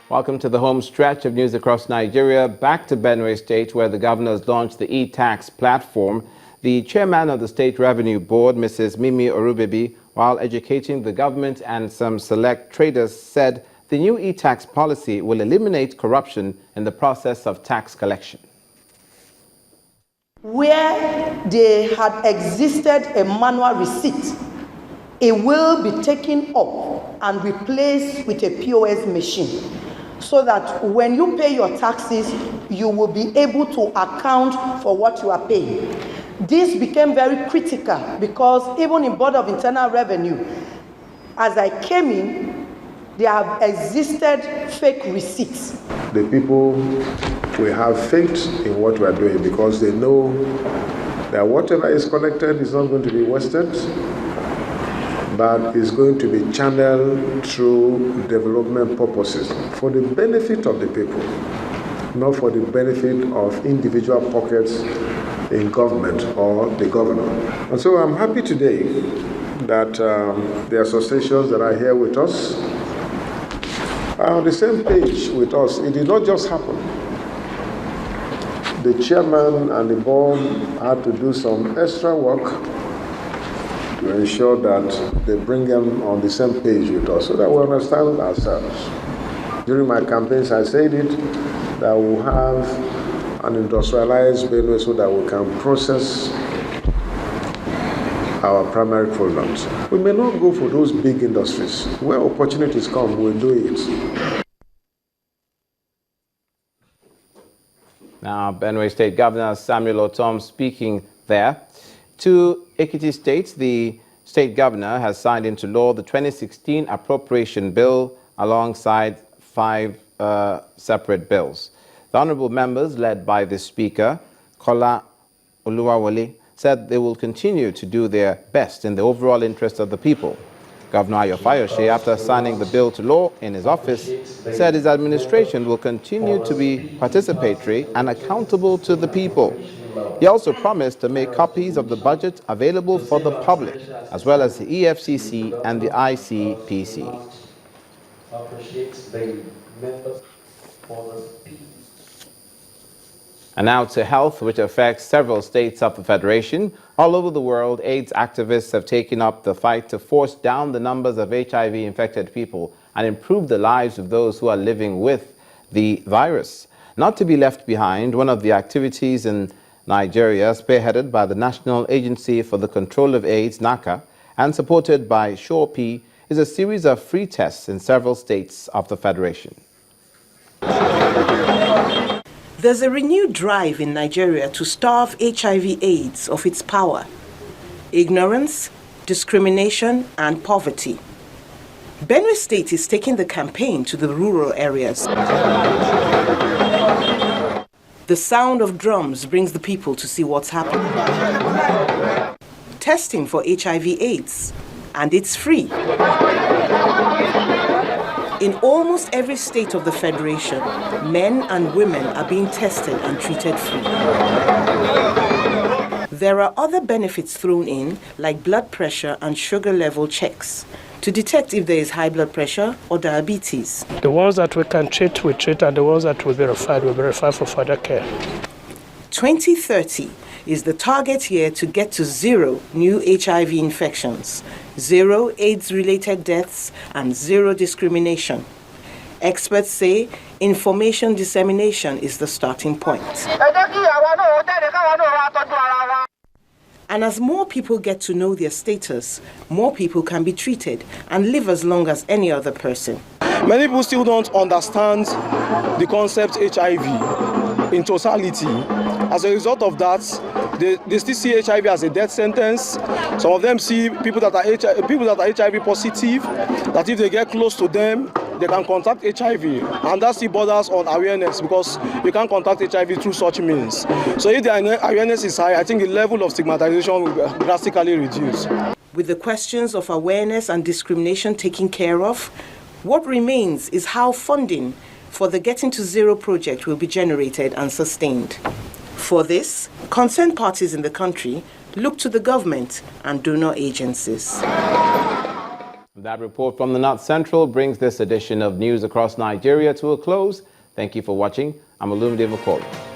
Welcome to the home stretch of news across Nigeria. Back to Benue State, where the governor has launched the e-tax platform. The chairman of the State Revenue Board, Mrs. Mimi Orubebi, while educating the government and some select traders, said the new e-tax policy will eliminate corruption in the process of tax collection. Where there had existed a manual receipt, it will be taken up and replaced with a POS machine, so that when you pay your taxes, you will be able to account for what you are paying. This became very critical because even in Board of Internal Revenue, as I came in, there have existed fake receipts. The people will have faith in what we are doing because they know that whatever is collected is not going to be wasted, but is going to be channeled through development purposes for the benefit of the people, not for the benefit of individual pockets in government or the governor. And so I'm happy today that the associations that are here with us are on the same page with us. It did not just happen. The chairman and the board had to do some extra work to ensure that they bring them on the same page with us so that we understand ourselves. During my campaigns, I said it, that we'll have an industrialized Benue so that we can process our primary products. We may not go for those big industries. Where opportunities come, we'll do it. Now, Benue State Governor Samuel Otom speaking there. To Ekiti State, the state governor has signed into law the 2016 Appropriation Bill alongside 5 separate bills. The honorable members, led by the Speaker, Kola Oluwawole, said they will continue to do their best in the overall interest of the people. Governor Fayose, after signing the bill to law in his office, said his administration will continue to be participatory and accountable to the people. He also promised to make copies of the budget available for the public, as well as the EFCC and the ICPC. And now to health, which affects several states of the Federation. All over the world, AIDS activists have taken up the fight to force down the numbers of HIV-infected people and improve the lives of those who are living with the virus. Not to be left behind, one of the activities in Nigeria, spearheaded by the National Agency for the Control of AIDS, NACA, and supported by SureP, is a series of free tests in several states of the Federation. There's a renewed drive in Nigeria to starve HIV/AIDS of its power, ignorance, discrimination, and poverty. Benue State is taking the campaign to the rural areas. The sound of drums brings the people to see what's happening. Testing for HIV/AIDS, and it's free. In almost every state of the Federation, men and women are being tested and treated free. There are other benefits thrown in, like blood pressure and sugar level checks, to detect if there is high blood pressure or diabetes. The ones that we can treat, we treat, and the ones that will be referred for further care. 2030 is the target year to get to 0 new HIV infections, 0 AIDS-related deaths, and 0 discrimination. Experts say information dissemination is the starting point. And as more people get to know their status, more people can be treated and live as long as any other person. Many people still don't understand the concept HIV in totality. As a result of that, they still see HIV as a death sentence. Some of them see people that are HIV positive, that if they get close to them, they can contract HIV. And that still borders on awareness, because you can't contact HIV through such means. So if the awareness is high, I think the level of stigmatization will drastically reduce. With the questions of awareness and discrimination taken care of, what remains is how funding for the Getting to Zero project will be generated and sustained. For this, concerned parties in the country look to the government and donor agencies. That report from the North Central brings this edition of News Across Nigeria to a close. Thank you for watching. I'm Olumide Macaulay.